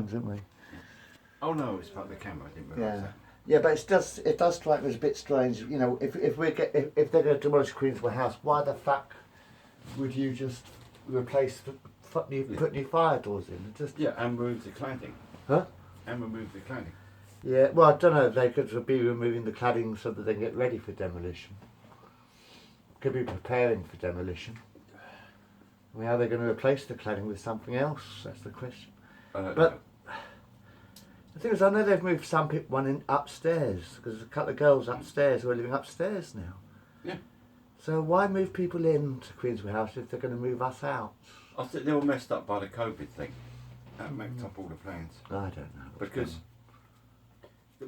Didn't we? Oh no, it's part of the camera. I didn't realise that. Yeah, but it does strike me as a bit strange. You know, if they're going to demolish Queensway House, why the fuck would you just replace put new fire doors in? And remove the cladding. Huh? And remove the cladding. Yeah, well, I don't know. They could be removing the cladding so that they can get ready for demolition. Could be preparing for demolition. I mean, how are they going to replace the cladding with something else? That's the question. But the thing is, I know they've moved some people one in upstairs because there's a couple of girls upstairs who are living upstairs now. Yeah. So why move people into Queensway House if they're going to move us out? I think they were messed up by the COVID thing. That messed up all the plans. I don't know. Because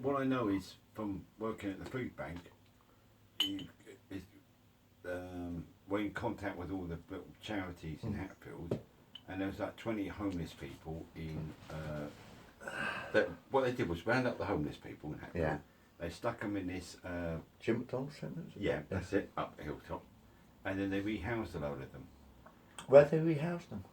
what I know is from working at the food bank, we're in contact with all the little charities in Hatfield, and there was like 20 homeless people in. What they did was round up the homeless people in Hatfield. Yeah. They stuck them in this. Jim McDonald Centre? Yeah, that's it, up the hilltop, and then they rehoused a load of them. Where they rehoused them?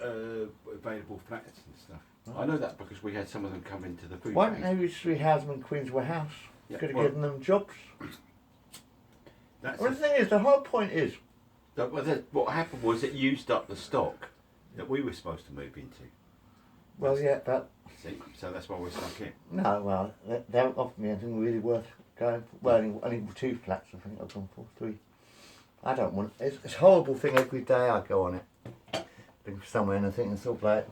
Available flats and stuff. Oh. I know that because we had some of them come into the food Why bank. didn't they just rehouse them in Queensway House? Yeah, Could have given them jobs. That's Well, the thing is, the whole point is... what happened was it used up the stock that we were supposed to move into. Well, yeah, but... See, so that's why we're stuck in. No, well, they haven't offered me anything really worth going for. Well, only 2 flats, I think I've gone for 3. I don't want... It's a horrible thing every day I go on it. Looking for somewhere and I think it's sort of like...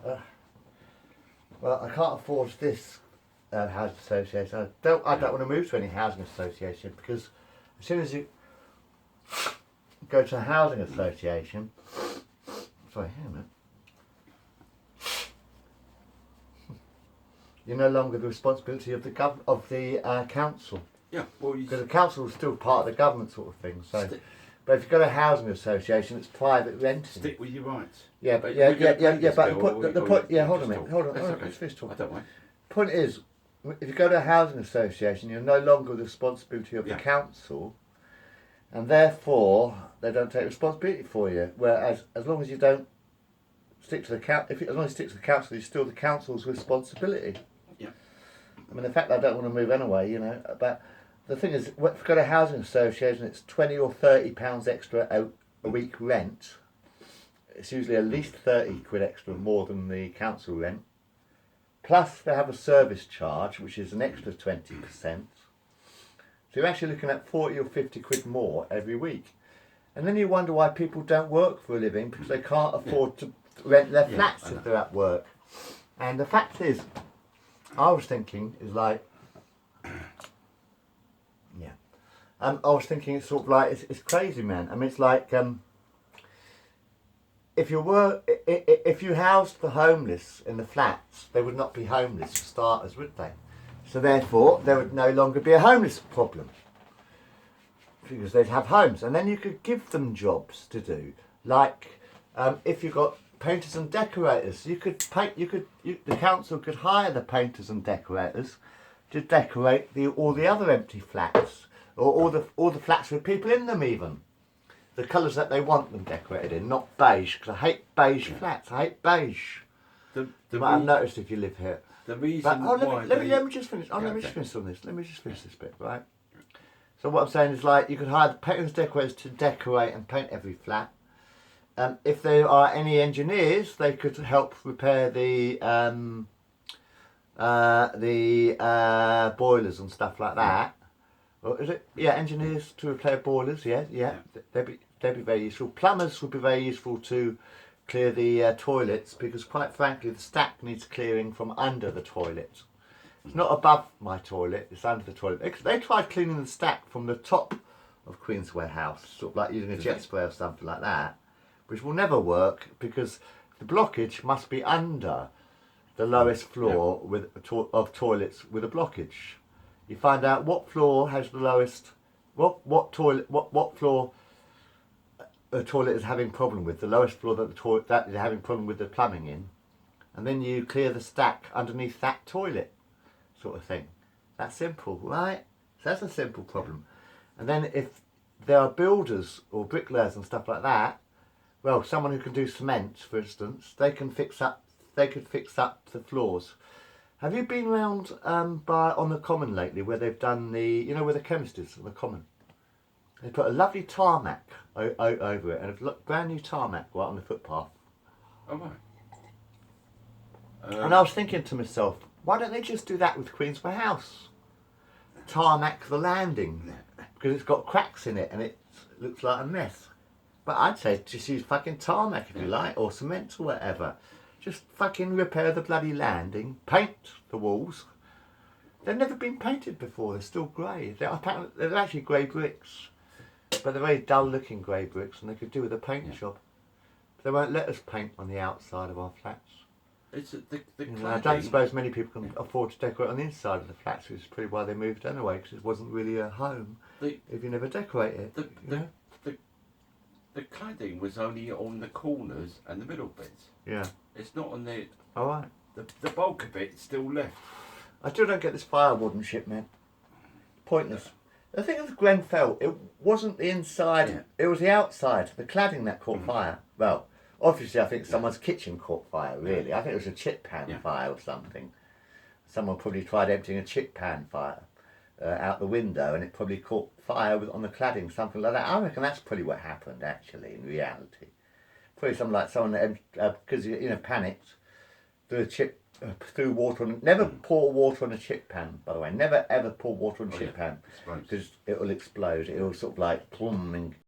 well, I can't afford this housing association. I don't want to move to any housing association because as soon as you go to a housing association... Sorry, hang on a minute. You're no longer the responsibility of the council. Yeah, well, because the council is still part of the government sort of thing. So, but if you've got a housing association, it's private renting. Stick with your rights. Yeah, but yeah. But the point. Yeah, hold on a minute. Hold on. Let's finish talking. I don't mind. Point is, if you go to a housing association, you're no longer the responsibility of the council, and therefore they don't take responsibility for you. Whereas, as long as you don't stick to the as long as you stick to the council, you're still the council's responsibility. Yeah. I mean, the fact that I don't want to move anyway, you know, but the thing is, if you've got a housing association, it's £20 or £30 extra a week rent. It's usually at least 30 quid extra more than the council rent. Plus, they have a service charge, which is an extra 20%. So you're actually looking at 40 or 50 quid more every week. And then you wonder why people don't work for a living because they can't afford to rent their flats if they're at work. And the fact is, I was thinking is like, I was thinking it's sort of like it's crazy, man. I mean, it's like if you housed the homeless in the flats, they would not be homeless for starters, would they? So therefore, there would no longer be a homeless problem because they'd have homes, and then you could give them jobs to do, like if you got painters and decorators, you could paint. The council could hire the painters and decorators to decorate all the other empty flats, or all the flats with people in them, even the colours that they want them decorated in, not beige. Because I hate beige flats. I hate beige. I've noticed if you live here. The reason let me just finish. Let me just finish on this. Let me just finish this bit, right? So what I'm saying is, like, you could hire the painters and decorators to decorate and paint every flat. If there are any engineers, they could help repair the boilers and stuff like that. Or is it? Yeah, engineers to repair boilers. Yeah. They'd be very useful. Plumbers would be very useful to clear the toilets because, quite frankly, the stack needs clearing from under the toilet. It's not above my toilet; it's under the toilet. They tried cleaning the stack from the top of Queensway House, sort of like using a jet spray or something like that, which will never work because the blockage must be under the lowest floor of toilets with a blockage. You find out what floor has the lowest, what floor the toilet is having problem with, the lowest floor that is having problem with the plumbing in, and then you clear the stack underneath that toilet, sort of thing. That's simple, right? So that's a simple problem. And then if there are builders or bricklayers and stuff like that, well, someone who can do cement, for instance, they can fix up they could fix up the floors. Have you been round on the common lately where they've done where the chemist is on the common? They put a lovely tarmac over it and a brand new tarmac right on the footpath. Oh, right. And I was thinking to myself, why don't they just do that with Queensway House? Tarmac the landing, because it's got cracks in it and it looks like a mess. But I'd say just use fucking tarmac if you like, or cement or whatever. Just fucking repair the bloody landing, paint the walls. They've never been painted before, they're still grey. They're actually grey bricks, but they're very dull looking grey bricks and they could do with a paint job. But they won't let us paint on the outside of our flats. It's the I don't suppose many people can afford to decorate on the inside of the flats, which is probably why they moved anyway, because it wasn't really a home if you never decorate it. The cladding was only on the corners and the middle bits. Yeah. It's not on the... All right. The bulk of it still left. I still don't get this firewood shit, man. Pointless. The thing with Grenfell, it wasn't the inside, it was the outside, the cladding that caught fire. Well, obviously I think someone's kitchen caught fire, really. I think it was a chip pan fire or something. Someone probably tried emptying a chip pan fire out the window and it probably caught fire on the cladding, something like that. I reckon that's probably what happened, actually, in reality. Probably someone that, because, panicked, threw water on. Never pour water on a chip pan, by the way. Never ever pour water on a chip pan, because it will explode. It will sort of like plumb and